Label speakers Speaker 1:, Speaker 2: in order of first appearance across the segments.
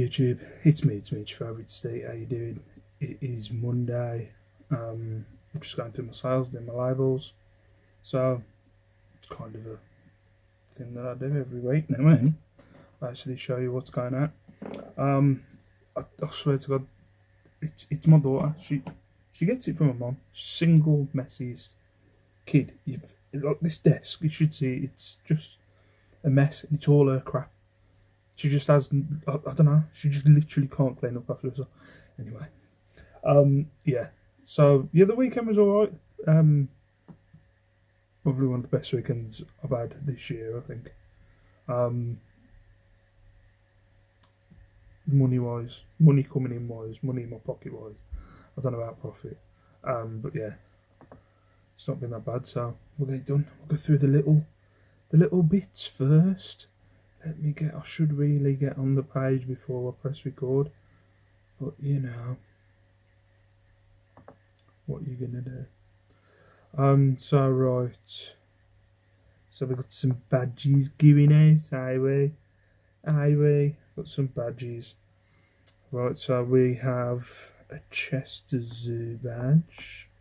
Speaker 1: YouTube, it's me, it's your favourite Steve. How you doing? It is Monday. I'm just going through my sales, doing my labels. So it's kind of a thing that I do every week now. I actually show you what's going on. I swear to God, it's my daughter. She gets it from her mum. Single messiest kid. Like this desk, you should see it's just a mess. It's all her crap. She just has, I don't know, she just literally can't clean up after herself. Anyway, yeah. So, yeah, the weekend was alright. Probably one of the best weekends I've had this year, I think. Money-wise, money coming in wise, money in my pocket wise. I don't know about profit. But yeah, it's not been that bad, so we'll get it done. We'll go through the little bits first. I should really get on the page before I press record, but you know, what you gonna do? So right, so we've got some badges going out, highway, got some badges. Right, so we have a Chester Zoo badge.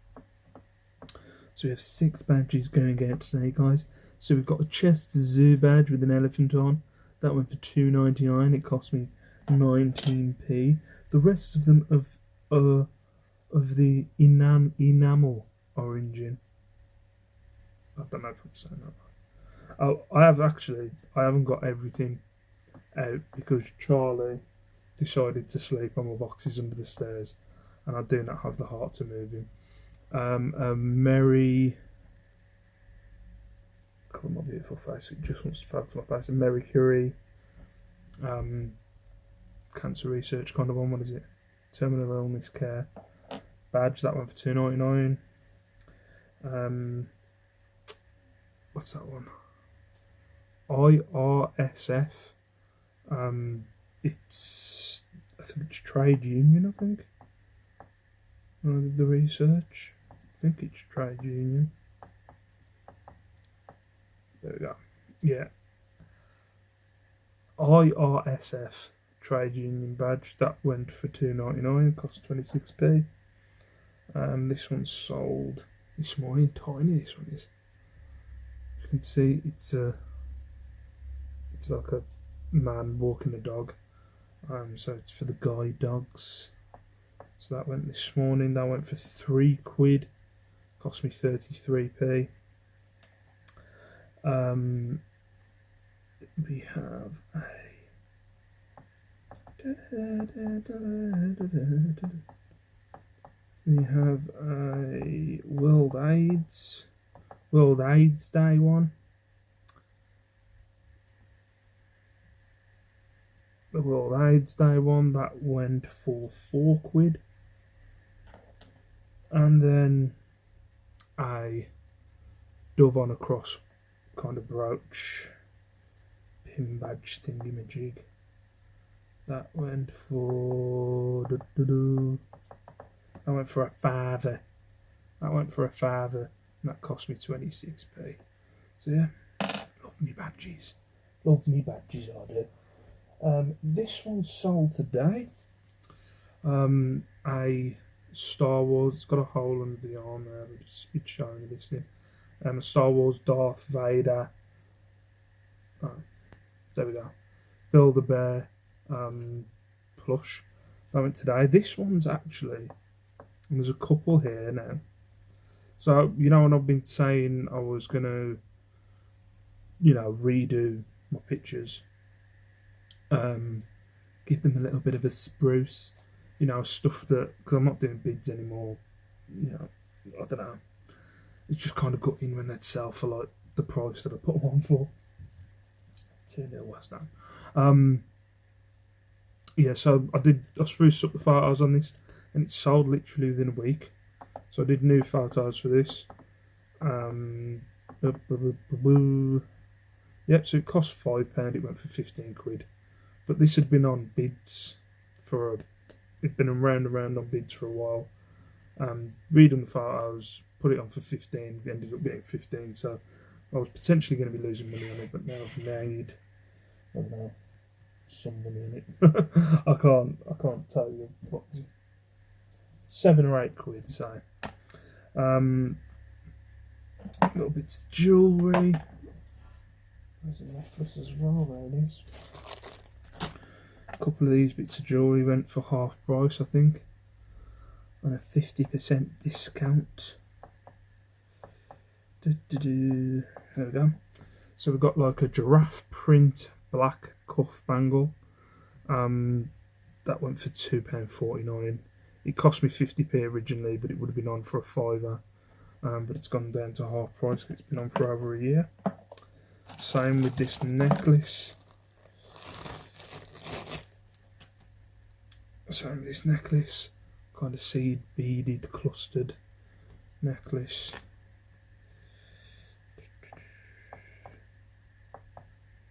Speaker 1: So we have 6 badges going out today, guys. So we've got a Chester Zoo badge with an elephant on. That went for £2.99. It cost me 19p. The rest of them of the enamel origin. I don't know if I'm saying that right. Oh, I haven't got everything out because Charlie decided to sleep on my boxes under the stairs, and I do not have the heart to move him. Look at my beautiful face, it just wants to focus on my face. A Mary Curie cancer research kind of one. What is it? Terminal illness care badge. That one for £2.99. What's that one? IRSF. I think it's trade union. I think. When I did the research, I think it's trade union. There we go. Yeah. IRSF trade union badge. That went for £2.99. Cost 26p. This one's sold this morning. Tiny. This one is. As you can see, it's like a man walking a dog. So it's for the guide dogs. So that went this morning. That went for £3. Cost me 33p. We have a World AIDS Day one. The World AIDS Day one, that went for £4. And then a Dove on a Cross kind of brooch, pin badge thingy-majig. That went for a £5. And that cost me 26p. So yeah, love me badges. I do. This one sold today. A Star Wars. It's got a hole under the arm there. It's showing this thing. A Star Wars Darth Vader. Oh, there we go. Build-A-Bear plush. That went today. This one's actually, and there's a couple here now. So, you know, when I've been saying I was going to, redo my pictures, give them a little bit of a spruce, stuff that, because I'm not doing bids anymore, I don't know. It's just kind of gutting when they'd sell for like the price that I put them on for. 2-0 West Ham. Yeah, so I spruced up the photos on this, and it sold literally within a week. So I did new photos for this. Yep, so it cost £5. It went for £15. But this had been on bids it'd been around on bids for a while. Redone the photos, put it on for 15, ended up getting 15. So I was potentially going to be losing money on it, but now I've made, I don't know, some money in it. I can't tell you what, 7 or 8 quid. So little bits of jewellery. There's a necklace as well. There it is. A couple of these bits of jewellery went for half price, I think, on a 50% discount. There we go. So we've got like a giraffe print black cuff bangle. That went for £2.49. It cost me 50p originally, but it would have been on for a £5. But it's gone down to half price. It's been on for over a year. Same with this necklace. Same with this necklace. Kind of seed beaded, clustered necklace.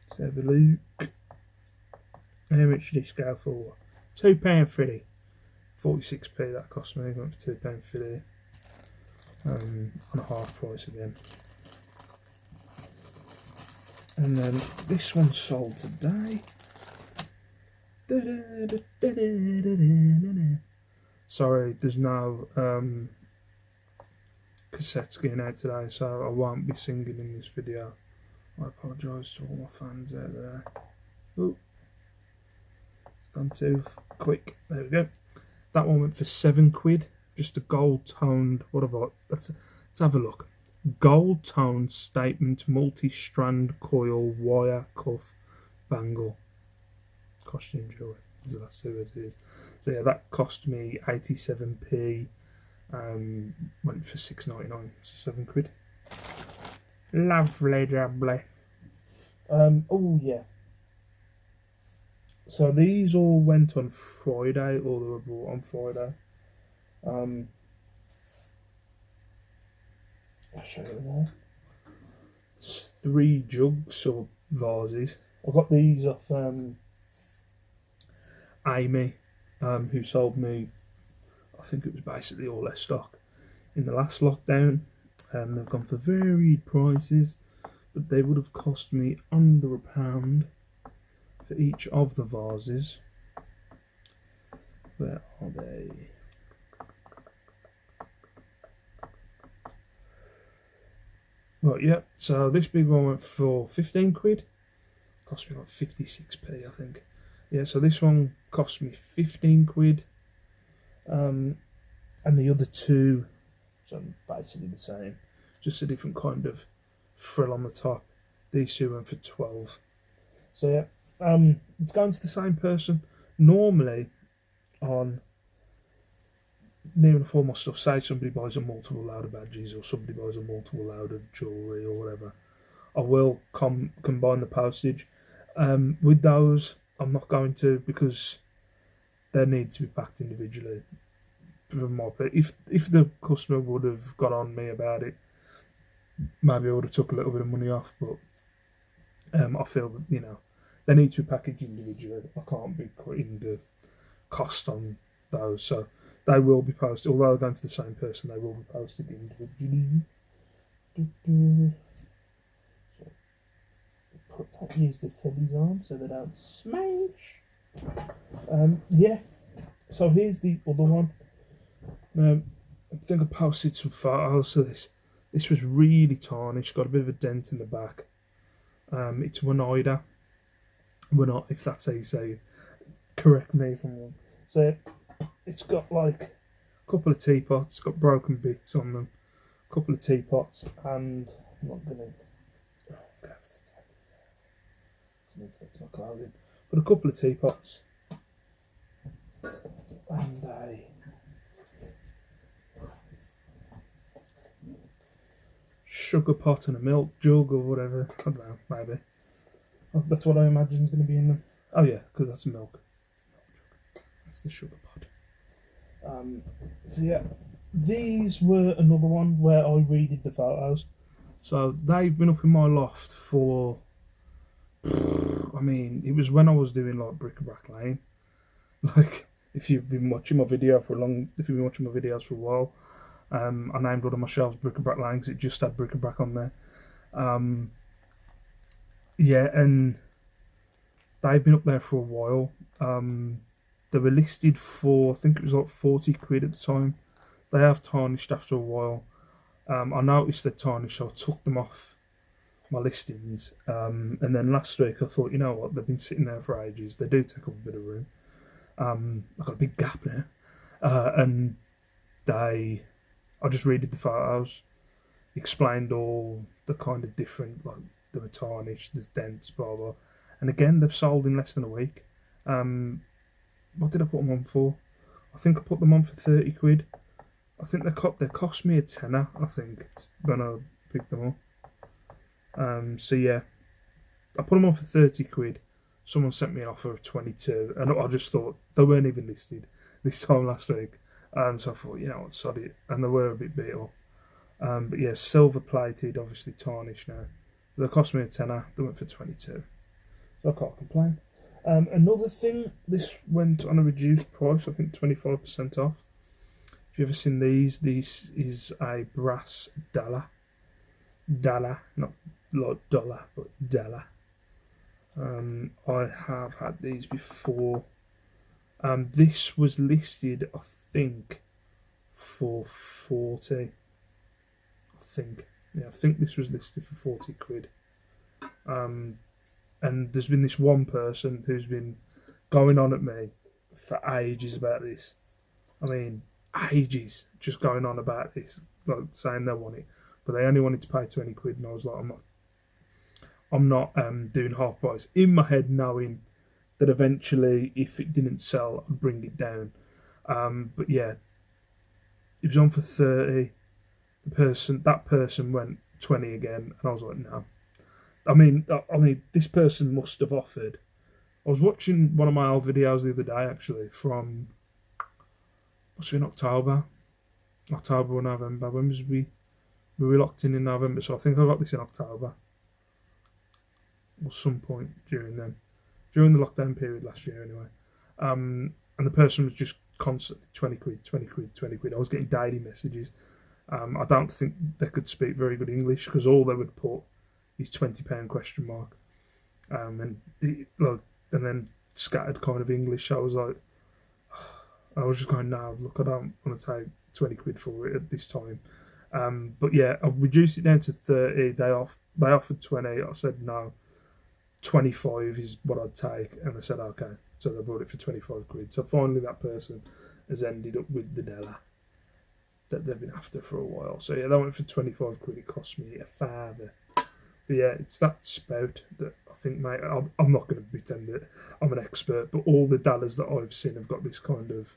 Speaker 1: Let's have a look. How much did this go for? £2.50. 46p that cost me. Went for £2.50. On a half price again. And then this one sold today. Sorry, there's no cassettes going out today, so I won't be singing in this video. I apologise to all my fans out there. Oh, it's gone too quick. There we go. That one went for 7 quid. Just a gold toned. What have I? Let's have a look. Gold toned statement multi-strand coil wire cuff bangle. Costume jewellery. That's who it is. So yeah, that cost me 87p. Went for £6.99. So 7 quid. Lovely jubbly. Oh yeah. So these all went on Friday, or they were bought on Friday. I'll show you more. It's 3 jugs or vases. I got these off Amy, who sold me, I think it was basically all their stock in the last lockdown. They've gone for varied prices, but they would have cost me under £1 for each of the vases. Where are they? Right, yeah, so this big one went for 15 quid. Cost me like 56p, I think. Yeah, so this one cost me 15 quid. And the other two, so basically the same, just a different kind of frill on the top. These two went for 12. So yeah, it's going to the same person. Normally, on near enough all my stuff, say somebody buys a multiple load of badges or somebody buys a multiple load of jewellery or whatever, I will combine the postage. With those, I'm not going to, because they need to be packed individually. If the customer would have got on me about it, maybe I would have took a little bit of money off, but I feel that, you know, they need to be packaged individually. I can't be putting the cost on those, so they will be posted. Although they're going to the same person, they will be posted individually. So, use the teddies on so they don't smash. Yeah. So here's the other one. I think I posted some photos. So this was really tarnished. Got a bit of a dent in the back. It's Oneida. We're not, if that's how you say it. Correct me if I'm wrong. So it's got like a couple of teapots, got broken bits on them, a couple of teapots, and I'm not gonna. Oh, I have to take this. I need to get to my clothing. But a couple of teapots and a sugar pot and a milk jug or whatever. I don't know, maybe. That's what I imagine is going to be in them. Oh yeah, because that's milk. That's the sugar pot. So yeah, these were another one where I redid the photos. So they've been up in my loft for, I mean, it was when I was doing like Bric-a-Brac Lane. Like, if you've been watching my video for if you've been watching my videos for a while, I named one of my shelves Bric-a-Brac Lane because it just had bric-a-brac on there. Yeah, and they've been up there for a while. They were listed for, I think it was like 40 quid at the time. They have tarnished after a while. I noticed they tarnished, so I took them off my listings. And then last week I thought, you know what, they've been sitting there for ages. They do take up a bit of room. I've got a big gap now. And I just redid the photos, explained all the kind of different, like they were tarnished, there's dents, blah blah. And again, they've sold in less than a week. What did I put them on for? I think I put them on for 30 quid. I think they cost me a tenner, I think, it's when I picked them up. So yeah, I put them on for 30 quid. Someone sent me an offer of 22, and I just thought they weren't even listed this time last week. So I thought, you know what, sod it. And they were a bit beat up. But yeah, silver plated, obviously tarnished now. They cost me a tenner, they went for 22. So I can't complain. Another thing, this went on a reduced price, I think 25% off. If you've ever seen these, this is a brass Dala. Dala, not like dollar, but Dala. I have had these before. This was listed, I think, for 40. I think this was listed for 40 quid. And there's been this one person who's been going on at me for ages about this. I mean, ages, just going on about this, like saying they want it, but they only wanted to pay 20 quid, and I was like, I'm not doing half price. In my head, knowing that eventually, if it didn't sell, I'd bring it down. But yeah, it was on for 30. That person went 20 again, and I was like, no. I mean, this person must have offered. I was watching one of my old videos the other day, actually, from must have been October or November. When was we were locked in November? So I think I got this in October or some point during the lockdown period last year, anyway. And the person was just constantly 20 quid, 20 quid, 20 quid. I was getting daily messages. I don't think they could speak very good English, because all they would put is £20 question mark, and then scattered kind of English. I was like, I was just going, no, look, I don't want to take 20 quid for it at this time. But yeah, I've reduced it down to 30. They offered 20. I said no, 25 is what I'd take, and they said okay. So they bought it for 25 quid. So finally, that person has ended up with the Della that they've been after for a while. So yeah, that went for 25 quid. It cost me a father. But yeah, it's that spout that I think, mate, I'm not going to pretend that I'm an expert, but all the Dallas that I've seen have got this kind of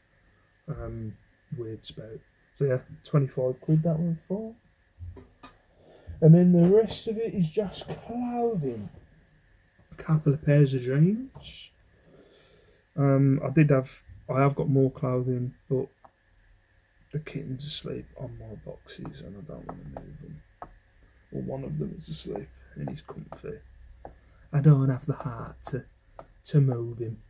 Speaker 1: weird spout. So yeah, 25 quid that one for. And then the rest of it is just clothing. A couple of pairs of jeans. I have got more clothing, but the kitten's asleep on my boxes and I don't want to move them. Or one of them is asleep and he's comfy. I don't have the heart to move him.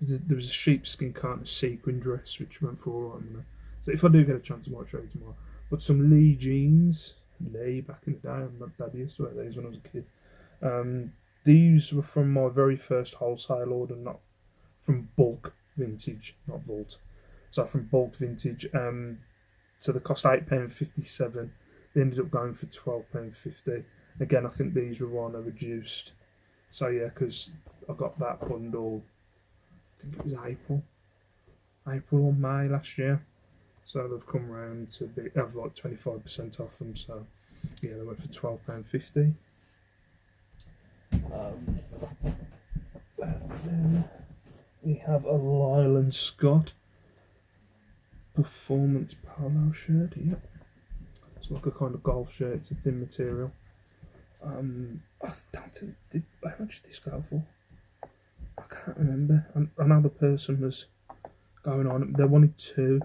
Speaker 1: There was a sheepskin kind of sequin dress which went for all right. So if I do get a chance, I might show you tomorrow. But some Lee jeans. Lee, back in the day, my dad used to wear these when I was a kid. These were from my very first wholesale order, not from bulk vintage, not vault. So from bulk vintage. So they cost £8.57. They ended up going for £12.50. Again, I think these were one I reduced. So yeah, because I got that bundle, I think it was April or May last year. So they've come round to have like 25% off them. So yeah, they went for £12.50. Then we have a Lyle & Scott performance polo shirt. Yep. It's like a kind of golf shirt. It's a thin material. I don't think. How much did this go for? I can't remember. Another person was going on. They wanted two.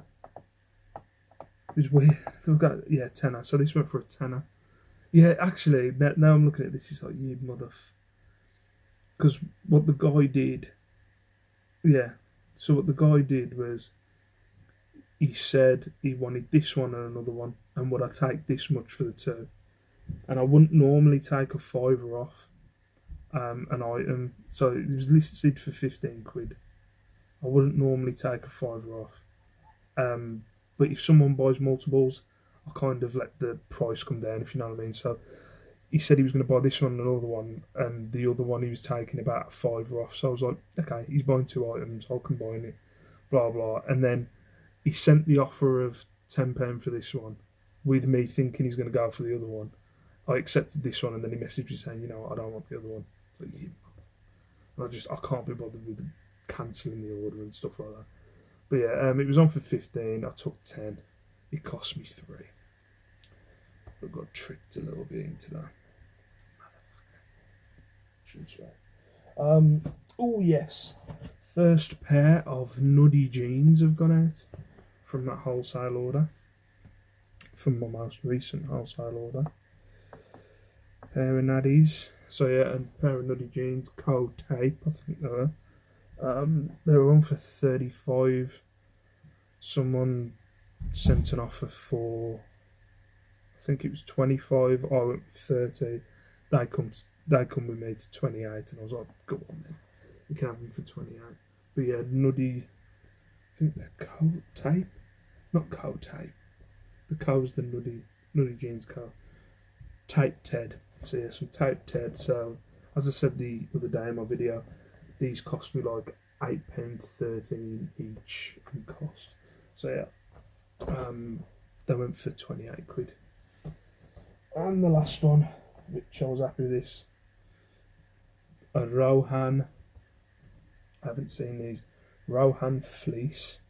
Speaker 1: It was weird. They've got tenner. So this went for a tenner. Yeah, actually, now I'm looking at this. It's like, you mother. Because what the guy did. Yeah. So what the guy did was, he said he wanted this one and another one, and would I take this much for the two? And I wouldn't normally take a £5 off. an item. So it was listed for 15 quid. I wouldn't normally take a fiver off. But if someone buys multiples, I kind of let the price come down, if you know what I mean. So he said he was going to buy this one and another one, and the other one he was taking about a fiver off. So I was like, okay, he's buying 2 items, I'll combine it, blah blah. And then he sent the offer of £10 for this one, with me thinking he's going to go for the other one. I accepted this one, and then he messaged me saying, you know, I don't want the other one. Like, and I can't be bothered with cancelling the order and stuff like that. But yeah, it was on for 15. I took 10. It cost me 3. I got tricked a little bit into that. Shouldn't swear. Oh yes, first pair of Nuddy jeans have gone out from that wholesale order. From my most recent wholesale order. Pair of Naddies. So yeah, and a pair of Nuddy jeans, cold tape, I think they were. They were on for 35. Someone sent an offer for, I think it was 25. I went with 30. They come with me to 28, and I was like, go on then, you can have them for 28. But yeah, Nuddy, I think they're coat tape, not coat tape. The co's the Nuddy jeans co. Tape Ted. So yeah, some tape Ted. So as I said the other day in my video, these cost me like £8.13 each in cost. So yeah, they went for 28 quid. And the last one, which I was happy with this, a Rohan. I haven't seen these. Rohan fleece.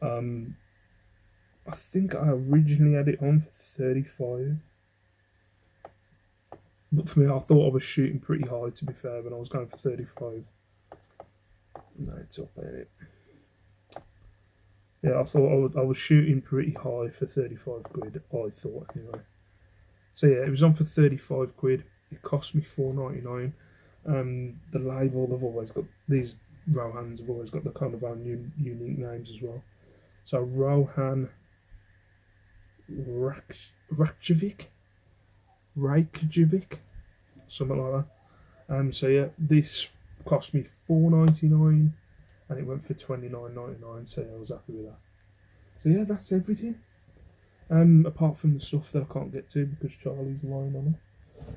Speaker 1: I think I originally had it on for 35. But for me, I thought I was shooting pretty high, to be fair, when I was going for 35. No, it's up there. Yeah, I thought I was shooting pretty high for 35 quid, I thought, anyway. So yeah, it was on for 35 quid. It cost me £4.99. The label, they've always got, these Rohans have always got the kind of own unique names as well. So Rohan Reykjavik, something like that. So yeah, this cost me £4.99, and it went for £29.99. So yeah, I was happy with that. So yeah, that's everything. Apart from the stuff that I can't get to because Charlie's lying on it.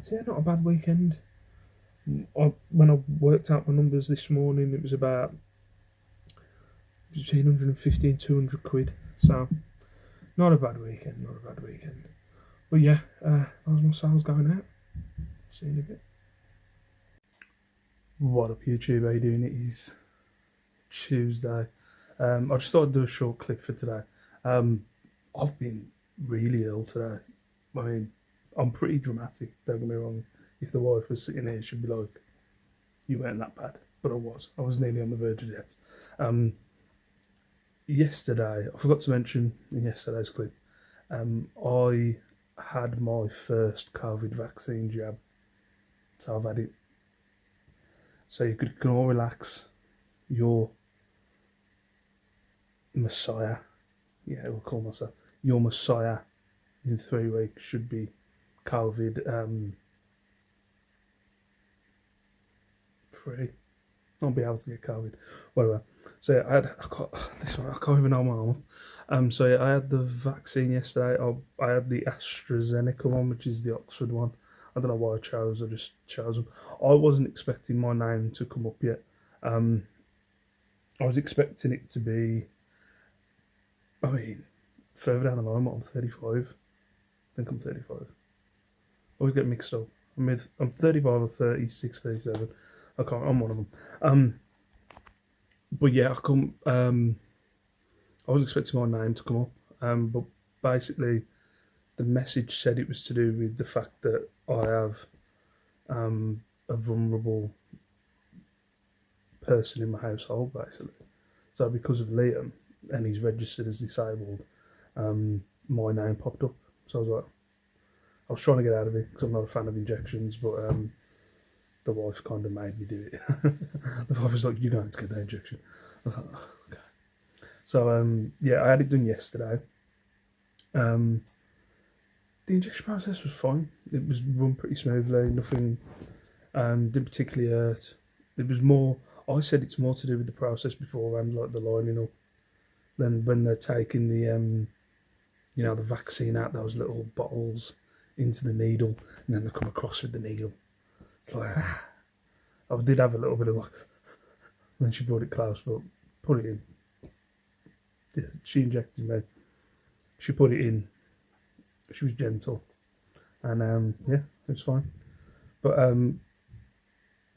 Speaker 1: So yeah, not a bad weekend. When I worked out my numbers this morning, it was about between 150 and 200 quid. So not a bad weekend, not a bad weekend. But yeah, that was my sales going out. See you in a bit. What up YouTube, how you doing? It is Tuesday. I just thought I'd do a short clip for today. I've been really ill today. I mean, I'm pretty dramatic, don't get me wrong. If the wife was sitting here, she'd be like, you weren't that bad. But I was nearly on the verge of death. Yesterday, I forgot to mention in yesterday's clip, I had my first COVID vaccine jab. So I've had it. So you can all relax. Your Messiah, yeah, we'll call myself, your Messiah in 3 weeks should be COVID free. I'll be able to get COVID. Whatever. So yeah, I can't even know my arm. So yeah, I had the vaccine yesterday. I had the AstraZeneca one, which is the Oxford one. I don't know why I just chose them. I wasn't expecting my name to come up yet. I was expecting it to be, I mean, further down the line. I'm 35. I think I'm 35. I always get mixed up. I'm 35 or 36, 37. I'm one of them. But yeah, I was expecting my name to come up. But basically, the message said it was to do with the fact that I have a vulnerable person in my household, basically. So because of Liam, and he's registered as disabled, my name popped up. So I was trying to get out of it because I'm not a fan of injections, but the wife kind of made me do it. The wife was like, you're going to get that injection. I was like, oh, okay. So yeah, I had it done yesterday. The injection process was fine. It was run pretty smoothly. Nothing Didn't particularly hurt. It was more. I said it's more to do with the process beforehand, like the lining up, than when they're taking the the vaccine out those little bottles into the needle, and then they come across with the needle. It's like I did have a little bit of like when she brought it close, but put it in. Yeah, she injected me. She put it in. She was gentle, and yeah, it was fine. But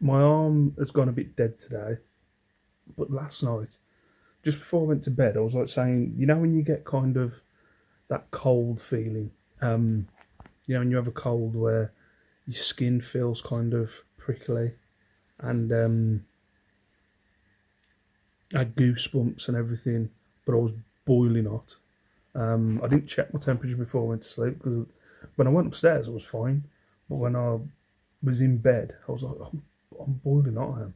Speaker 1: my arm has gone a bit dead today. But last night, just before I went to bed, I was like saying, when you get kind of that cold feeling, when you have a cold where your skin feels kind of prickly, and I had goosebumps and everything, but I was boiling hot. I didn't check my temperature before I went to sleep because when I went upstairs, I was fine. But when I was in bed, I was like, I'm boiling hot.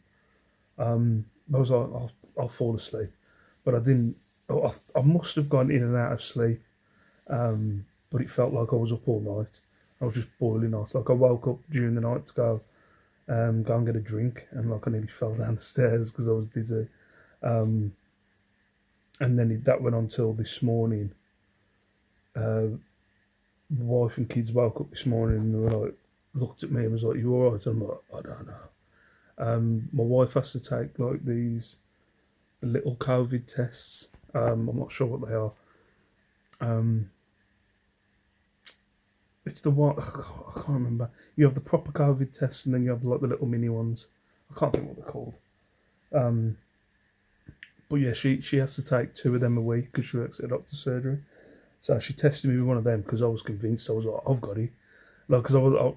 Speaker 1: I was like, I'll fall asleep, but I didn't. I must have gone in and out of sleep, but it felt like I was up all night. I was just boiling hot. Like I woke up during the night to go and get a drink, and like I nearly fell down the stairs because I was dizzy. And then that went on till this morning. Wife and kids woke up this morning and they were like, looked at me and was like, "You all right?" And I'm like, "I don't know." My wife has to take like the little COVID tests. I'm not sure what they are. It's the one I can't remember. You have the proper COVID tests and then you have like the little mini ones. I can't think what they're called. But yeah, she has to take 2 of them a week because she works at a doctor's surgery. So she tested me with one of them because I was convinced. I was like, I've got it. Like, because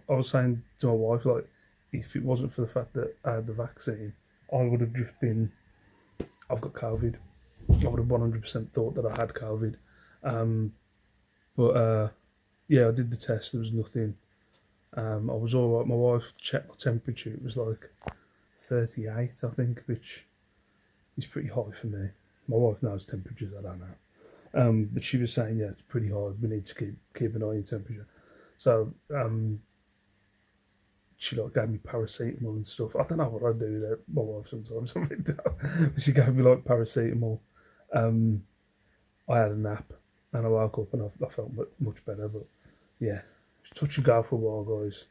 Speaker 1: I was saying to my wife, like, if it wasn't for the fact that I had the vaccine, I would have just been, I've got COVID. I would have 100% thought that I had COVID. But yeah, I did the test. There was nothing. I was all right. My wife checked my temperature. It was like 38, I think, which is pretty high for me. My wife knows temperatures. I don't know. But she was saying, yeah, it's pretty high. We need to keep an eye on temperature. So she like gave me paracetamol and stuff. I don't know what I do with my wife sometimes. But she gave me like paracetamol. I had a nap and I woke up and I felt much better. But yeah, it's touch and go for a while, guys.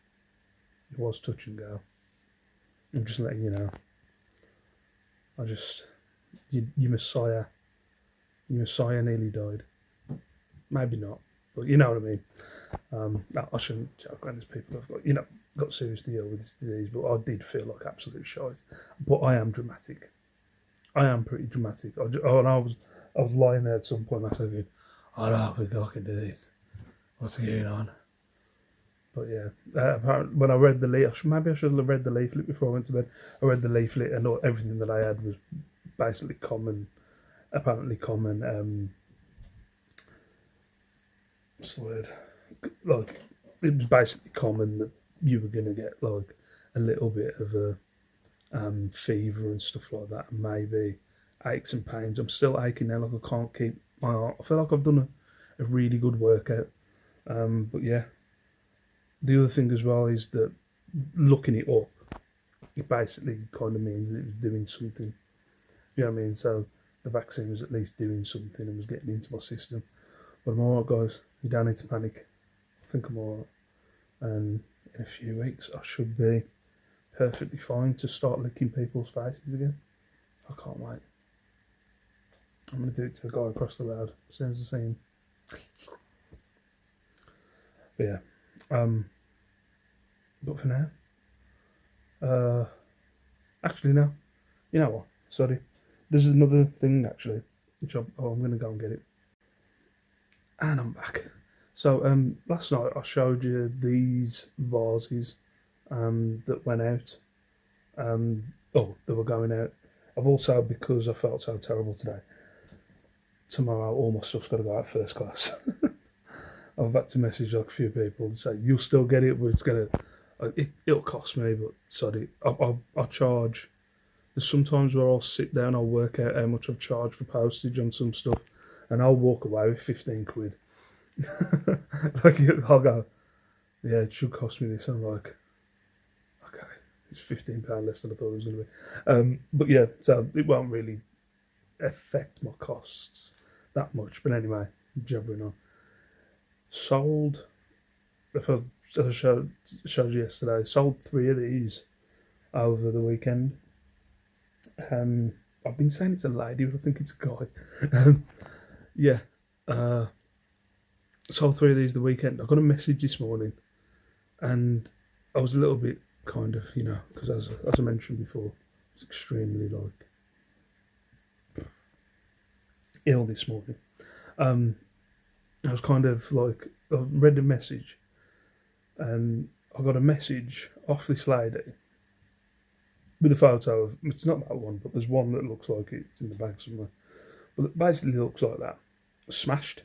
Speaker 1: It was touch and go. I'm just letting you know. Your Messiah nearly died. Maybe not, but you know what I mean. No, I shouldn't joke when there's people who've got serious to deal with this disease, but I did feel like absolute shite. But I am dramatic. I am pretty dramatic. I was lying there at some point. I said, I don't think I can do this. What's going on? But yeah, apparently when I read the leaflet, maybe I should have read the leaflet before I went to bed. I read the leaflet and everything that I had was basically apparently common. What's the word? Like, it was basically common that you were going to get like a little bit of a fever and stuff like that, and maybe aches and pains. I'm still aching now, like I can't keep my arm. I feel like I've done a really good workout. But yeah, the other thing as well is that looking it up, it basically kind of means that it was doing something. You know what I mean? So the vaccine was at least doing something and was getting into my system. But I'm alright, guys. You don't need to panic. I think I'm alright. And in a few weeks, I should be perfectly fine to start licking people's faces again. I can't wait. I'm going to do it to the guy across the road as soon as I see him. But yeah. But for now, actually no. You know what? Sorry. There's another thing actually, which I'm going to go and get it. And I'm back. So last night I showed you these vases that went out. They were going out. I've also, because I felt so terrible today, tomorrow all my stuff's got to go out first class. I've had to message like a few people and say, you'll still get it, but it'll cost me, but sorry, I'll charge. There's sometimes where I'll sit down, I'll work out how much I've charged for postage on some stuff, and I'll walk away with 15 quid. Like, I'll go, yeah, it should cost me this. I'm like, okay, It's £15 less than I thought it was going to be. But yeah, so it won't really affect my costs that much. But anyway, jabbering on. Sold, if I showed you yesterday, sold 3 of these over the weekend. I've been saying it's a lady, but I think it's a guy. Yeah, sold 3 of these the weekend. I got a message this morning, and I was a little bit kind of, because as I mentioned before, it's extremely ill this morning. I was kind of I read the message, and I got a message off this lady with a photo of, it's not that one, but there's one that looks like it's in the bag somewhere. But it basically looks like that, smashed.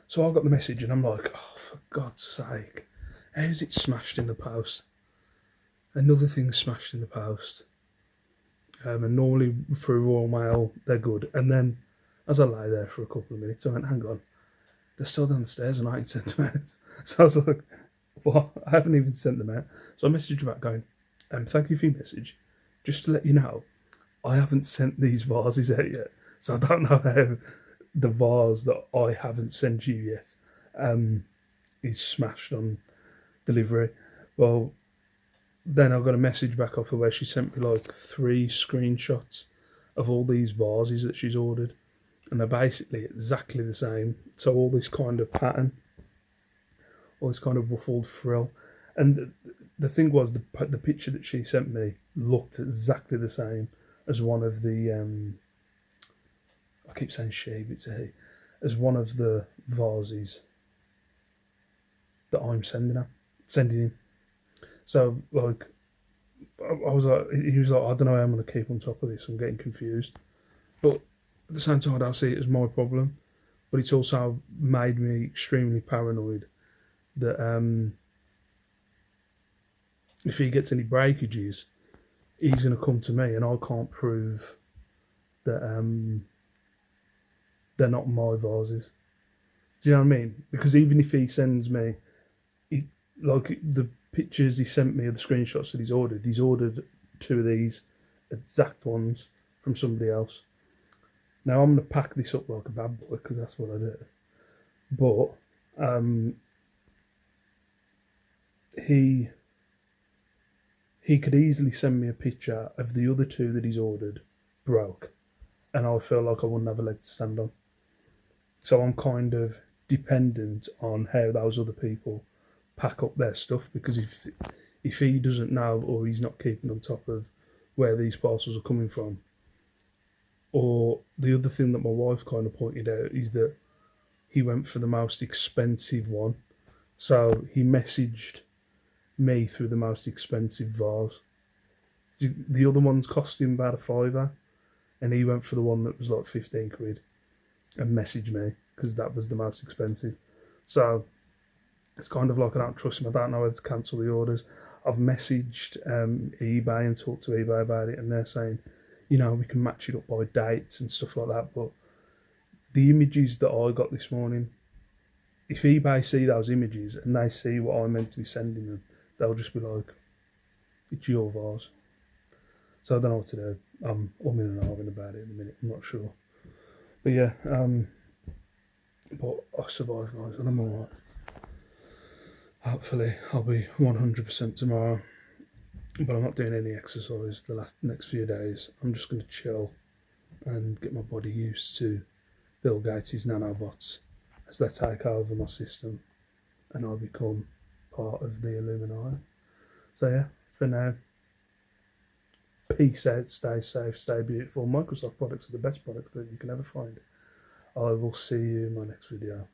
Speaker 1: So I got the message and I'm like, oh, for God's sake, how's it smashed in the post? Another thing smashed in the post. And normally through Royal Mail, they're good. And then as I lay there for a couple of minutes, I went, hang on, they're still downstairs and I ain't sent them out. So I was like, what? I haven't even sent them out. So I messaged her back going, thank you for your message. Just to let you know, I haven't sent these vases out yet. So I don't know how the vase that I haven't sent you yet is smashed on delivery. Well, then I got a message back off her where she sent me 3 screenshots of all these vases that she's ordered. And they're basically exactly the same. So all this kind of pattern, all this kind of ruffled frill. And the thing was, the picture that she sent me looked exactly the same as one of the, I keep saying she, but it's a he, as one of the vases that I'm sending him. So, I was like, he was like, I don't know how I'm going to keep on top of this, I'm getting confused. But at the same time, I don't see it as my problem. But it's also made me extremely paranoid that if he gets any breakages, he's going to come to me and I can't prove that they're not my vases. Do you know what I mean? Because even if he sends me, the pictures he sent me of the screenshots that he's ordered 2 of these exact ones from somebody else. Now I'm going to pack this up like a bad boy because that's what I do. But he could easily send me a picture of the other 2 that he's ordered broke, and I feel like I wouldn't have a leg to stand on. So I'm kind of dependent on how those other people pack up their stuff, because if he doesn't know, or he's not keeping on top of where these parcels are coming from, or the other thing that my wife kind of pointed out is that he went for the most expensive one. So he messaged me through the most expensive vase. The other ones cost him about a £5, and he went for the one that was like 15 quid and messaged me because that was the most expensive. So it's kind of like I don't trust him. I don't know whether to cancel the orders. I've messaged eBay and talked to eBay about it, and they're saying, we can match it up by dates and stuff like that. But the images that I got this morning, if eBay see those images and they see what I'm meant to be sending them, they'll just be like, it's your vase. So I don't know what to do. I'm umming and ahhing about it in a minute. I'm not sure. But yeah, but I survived, guys, and I'm alright. Hopefully I'll be 100% tomorrow. But I'm not doing any exercise the next few days. I'm just going to chill and get my body used to Bill Gates' nanobots as they take over my system and I become part of the Illuminati. So yeah, for now, peace out, stay safe, stay beautiful. Microsoft products are the best products that you can ever find. I will see you in my next video.